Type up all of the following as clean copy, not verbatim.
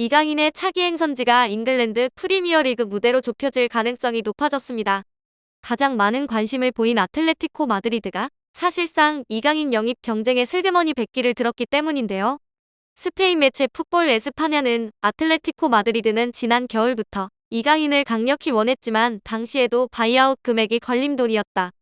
이강인의 차기 행선지가 잉글랜드 프리미어리그 무대로 좁혀질 가능성이 높아졌습니다. 가장 많은 관심을 보인 아틀레티코 마드리드가 사실상 이강인 영입 경쟁에 슬그머니 백기를 들었기 때문인데요. 스페인 매체 풋볼 에스파냐는 아틀레티코 마드리드는 지난 겨울부터 이강인을 강력히 원했지만 당시에도 바이아웃 금액이 걸림돌이었다.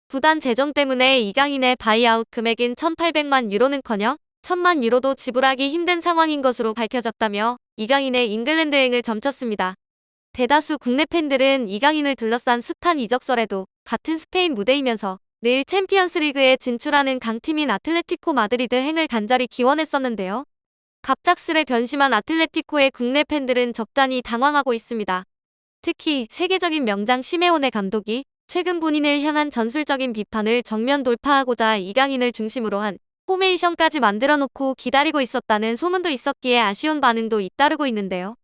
구단 재정 때문에 이강인의 바이아웃 금액인 1,800만 유로는커녕 1,000만 유로도 지불하기 힘든 상황인 것으로 밝혀졌다며 이강인의 잉글랜드행을 점쳤습니다. 대다수 국내 팬들은 이강인을 둘러싼 숱한 이적설에도 같은 스페인 무대이면서 늘 챔피언스리그에 진출하는 강팀인 아틀레티코 마드리드 행을 간절히 기원했었는데요. 갑작스레 변심한 아틀레티코의 국내 팬들은 적잖이 당황하고 있습니다. 특히 세계적인 명장 시메오네 감독이 최근 본인을 향한 전술적인 비판을 정면 돌파하고자 이강인을 중심으로 한 포메이션까지 만들어 놓고 기다리고 있었다는 소문도 있었기에 아쉬운 반응도 잇따르고 있는데요.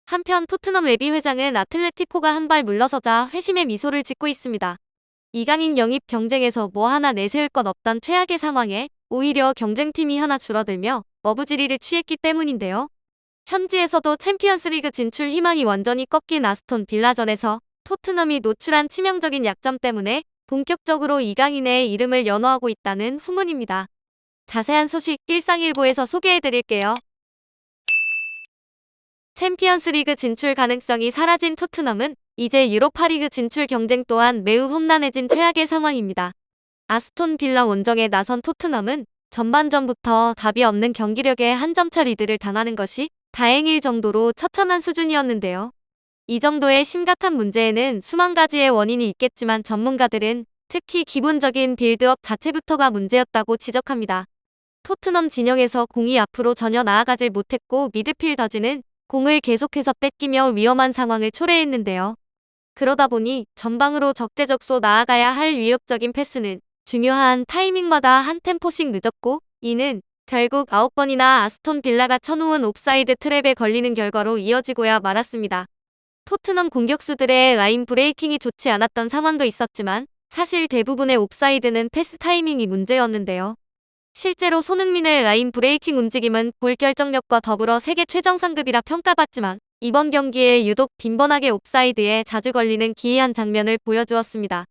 한편 토트넘 레비 회장은 아틀레티코가 한 발 물러서자 회심의 미소를 짓고 있습니다. 이강인 영입 경쟁에서 뭐 하나 내세울 것 없단 최악의 상황에 오히려 경쟁팀이 하나 줄어들며 머부지리를 취했기 때문인데요. 현지에서도 챔피언스리그 진출 희망이 완전히 꺾인 아스톤 빌라전에서 토트넘이 노출한 치명적인 약점 때문에 본격적으로 이강인의 이름을 연호하고 있다는 후문입니다. 자세한 소식 일상일보에서 소개해드릴게요. 챔피언스리그 진출 가능성이 사라진 토트넘은 이제 유로파리그 진출 경쟁 또한 매우 험난해진 최악의 상황입니다. 아스톤 빌라 원정에 나선 토트넘은 전반전부터 답이 없는 경기력에 한 점차 리드를 당하는 것이 다행일 정도로 처참한 수준이었는데요. 이 정도의 심각한 문제에는 수만 가지의 원인이 있겠지만 전문가들은 특히 기본적인 빌드업 자체부터가 문제였다고 지적합니다. 토트넘 진영에서 공이 앞으로 전혀 나아가질 못했고 미드필더진은 공을 계속해서 뺏기며 위험한 상황을 초래했는데요. 그러다 보니 전방으로 적재적소 나아가야 할 위협적인 패스는 중요한 타이밍마다 한 템포씩 늦었고 이는 결국 9번이나 아스톤 빌라가 쳐놓은 옵사이드 트랩에 걸리는 결과로 이어지고야 말았습니다. 토트넘 공격수들의 라인 브레이킹이 좋지 않았던 상황도 있었지만 사실 대부분의 옵사이드는 패스 타이밍이 문제였는데요. 실제로 손흥민의 라인 브레이킹 움직임은 볼 결정력과 더불어 세계 최정 상급이라 평가받지만 이번 경기에 유독 빈번하게 옵사이드에 자주 걸리는 기이한 장면을 보여주었습니다.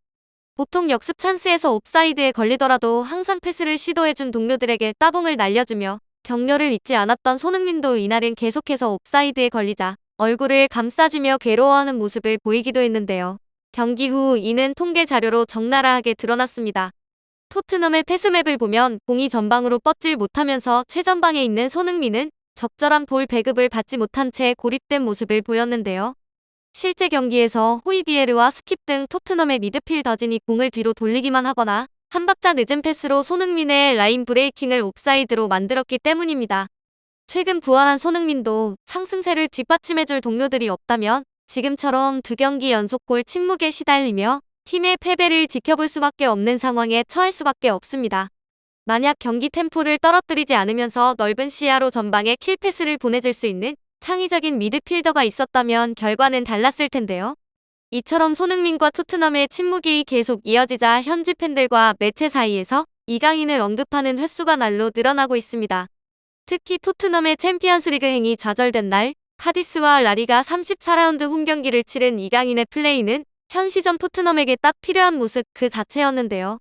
보통 역습 찬스에서 옵사이드에 걸리더라도 항상 패스를 시도해준 동료들에게 따봉을 날려주며 격려를 잊지 않았던 손흥민도 이날은 계속해서 옵사이드에 걸리자 얼굴을 감싸주며 괴로워하는 모습을 보이기도 했는데요. 경기 후 이는 통계 자료로 적나라하게 드러났습니다. 토트넘의 패스맵을 보면 공이 전방으로 뻗질 못하면서 최전방에 있는 손흥민은 적절한 볼 배급을 받지 못한 채 고립된 모습을 보였는데요. 실제 경기에서 호이비에르와 스킵 등 토트넘의 미드필더진이 공을 뒤로 돌리기만 하거나 한 박자 늦은 패스로 손흥민의 라인 브레이킹을 옵사이드로 만들었기 때문입니다. 최근 부활한 손흥민도 상승세를 뒷받침해줄 동료들이 없다면 지금처럼 2경기 연속골 침묵에 시달리며 팀의 패배를 지켜볼 수밖에 없는 상황에 처할 수밖에 없습니다. 만약 경기 템포를 떨어뜨리지 않으면서 넓은 시야로 전방에 킬패스를 보내줄 수 있는 창의적인 미드필더가 있었다면 결과는 달랐을 텐데요. 이처럼 손흥민과 토트넘의 침묵이 계속 이어지자 현지 팬들과 매체 사이에서 이강인을 언급하는 횟수가 날로 늘어나고 있습니다. 특히 토트넘의 챔피언스리그 행이 좌절된 날 카디스와 라리가 34라운드 홈경기를 치른 이강인의 플레이는 현 시점 토트넘에게 딱 필요한 모습 그 자체였는데요.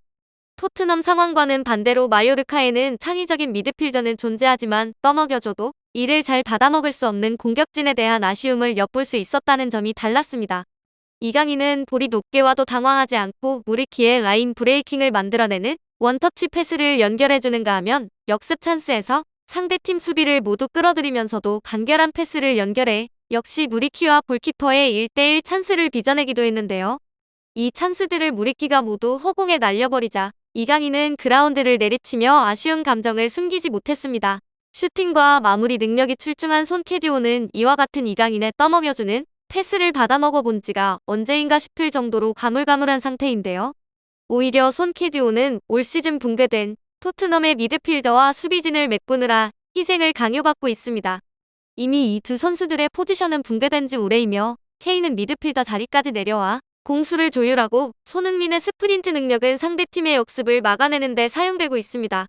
토트넘 상황과는 반대로 마요르카에는 창의적인 미드필더는 존재하지만 떠먹여줘도 이를 잘 받아먹을 수 없는 공격진에 대한 아쉬움을 엿볼 수 있었다는 점이 달랐습니다. 이강인은 볼이 높게 와도 당황하지 않고 무리키의 라인 브레이킹을 만들어내는 원터치 패스를 연결해주는가 하면 역습 찬스에서 상대팀 수비를 모두 끌어들이면서도 간결한 패스를 연결해 역시 무리키와 골키퍼의 1대1 찬스를 빚어내기도 했는데요. 이 찬스들을 무리키가 모두 허공에 날려버리자 이강인은 그라운드를 내리치며 아쉬운 감정을 숨기지 못했습니다. 슈팅과 마무리 능력이 출중한 손캐디오는 이와 같은 이강인의 떠먹여주는 패스를 받아먹어본 지가 언제인가 싶을 정도로 가물가물한 상태인데요. 오히려 손캐디오는 올 시즌 붕괴된 토트넘의 미드필더와 수비진을 메꾸느라 희생을 강요받고 있습니다. 이미 이 두 선수들의 포지션은 붕괴된 지 오래이며 케인은 미드필더 자리까지 내려와 공수를 조율하고 손흥민의 스프린트 능력은 상대팀의 역습을 막아내는 데 사용되고 있습니다.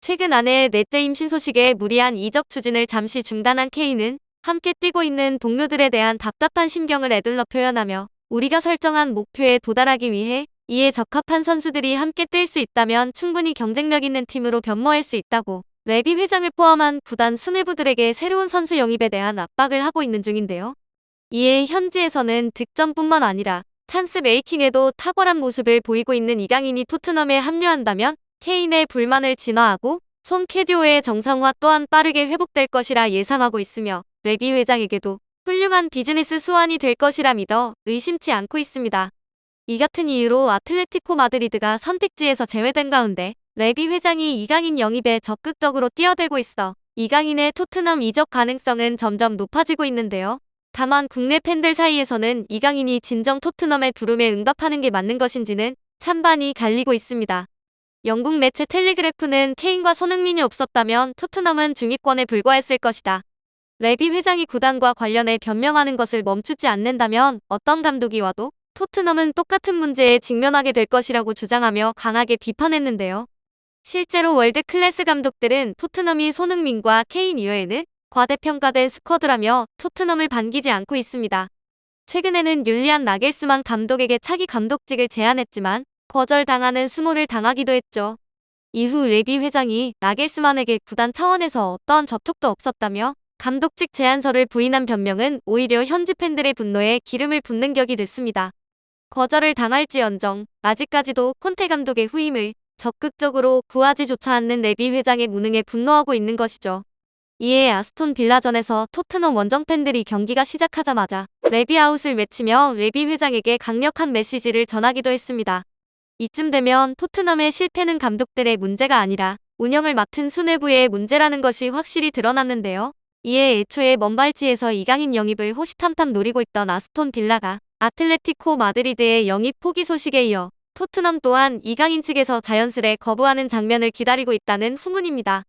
최근 아내의 넷째 임신 소식에 무리한 이적 추진을 잠시 중단한 케인은 함께 뛰고 있는 동료들에 대한 답답한 심경을 에둘러 표현하며 우리가 설정한 목표에 도달하기 위해 이에 적합한 선수들이 함께 뛸 수 있다면 충분히 경쟁력 있는 팀으로 변모할 수 있다고 레비 회장을 포함한 구단 수뇌부들에게 새로운 선수 영입에 대한 압박을 하고 있는 중인데요. 이에 현지에서는 득점뿐만 아니라 찬스 메이킹에도 탁월한 모습을 보이고 있는 이강인이 토트넘에 합류한다면 케인의 불만을 진화하고 손 캐디오의 정상화 또한 빠르게 회복될 것이라 예상하고 있으며 레비 회장에게도 훌륭한 비즈니스 수완이 될 것이라 믿어 의심치 않고 있습니다. 이 같은 이유로 아틀레티코 마드리드가 선택지에서 제외된 가운데 레비 회장이 이강인 영입에 적극적으로 뛰어들고 있어 이강인의 토트넘 이적 가능성은 점점 높아지고 있는데요. 다만 국내 팬들 사이에서는 이강인이 진정 토트넘의 부름에 응답하는 게 맞는 것인지는 찬반이 갈리고 있습니다. 영국 매체 텔레그래프는 케인과 손흥민이 없었다면 토트넘은 중위권에 불과했을 것이다. 레비 회장이 구단과 관련해 변명하는 것을 멈추지 않는다면 어떤 감독이 와도 토트넘은 똑같은 문제에 직면하게 될 것이라고 주장하며 강하게 비판했는데요. 실제로 월드 클래스 감독들은 토트넘이 손흥민과 케인 이외에는 과대평가된 스쿼드라며 토트넘을 반기지 않고 있습니다. 최근에는 율리안 나겔스만 감독에게 차기 감독직을 제안했지만 거절당하는 수모를 당하기도 했죠. 이후 레비 회장이 나겔스만에게 구단 차원에서 어떠한 접촉도 없었다며 감독직 제안서를 부인한 변명은 오히려 현지 팬들의 분노에 기름을 붓는 격이 됐습니다. 거절을 당할지언정 아직까지도 콘테 감독의 후임을 적극적으로 구하지조차 않는 레비 회장의 무능에 분노하고 있는 것이죠. 이에 아스톤 빌라전에서 토트넘 원정 팬들이 경기가 시작하자마자 레비 아웃을 외치며 레비 회장에게 강력한 메시지를 전하기도 했습니다. 이쯤 되면 토트넘의 실패는 감독들의 문제가 아니라 운영을 맡은 수뇌부의 문제라는 것이 확실히 드러났는데요. 이에 애초에 먼발치에서 이강인 영입을 호시탐탐 노리고 있던 아스톤 빌라가 아틀레티코 마드리드의 영입 포기 소식에 이어 토트넘 또한 이강인 측에서 자연스레 거부하는 장면을 기다리고 있다는 후문입니다.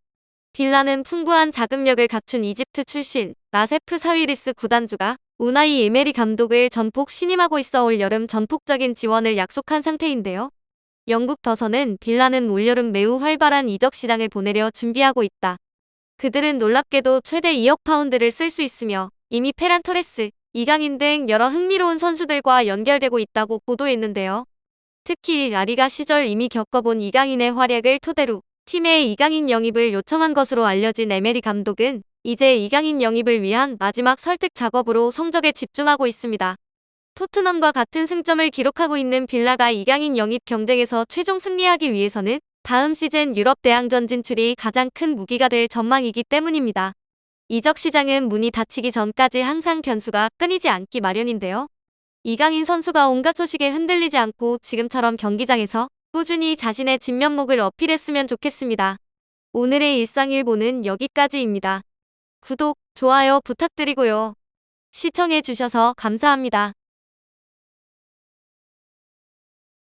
빌라는 풍부한 자금력을 갖춘 이집트 출신 나세프 사위리스 구단주가 우나이 에메리 감독을 전폭 신임하고 있어 올 여름 전폭적인 지원을 약속한 상태인데요. 영국 더선은 빌라는 올여름 매우 활발한 이적 시장을 보내려 준비하고 있다. 그들은 놀랍게도 최대 2억 파운드를 쓸 수 있으며 이미 페란 토레스, 이강인 등 여러 흥미로운 선수들과 연결되고 있다고 보도했는데요. 특히 라리가 시절 이미 겪어본 이강인의 활약을 토대로 팀의 이강인 영입을 요청한 것으로 알려진 에메리 감독은 이제 이강인 영입을 위한 마지막 설득 작업으로 성적에 집중하고 있습니다. 토트넘과 같은 승점을 기록하고 있는 빌라가 이강인 영입 경쟁에서 최종 승리하기 위해서는 다음 시즌 유럽 대항전 진출이 가장 큰 무기가 될 전망이기 때문입니다. 이적 시장은 문이 닫히기 전까지 항상 변수가 끊이지 않기 마련인데요. 이강인 선수가 온갖 소식에 흔들리지 않고 지금처럼 경기장에서 꾸준히 자신의 진면목을 어필했으면 좋겠습니다. 오늘의 일상일보는 여기까지입니다. 구독, 좋아요 부탁드리고요. 시청해주셔서 감사합니다.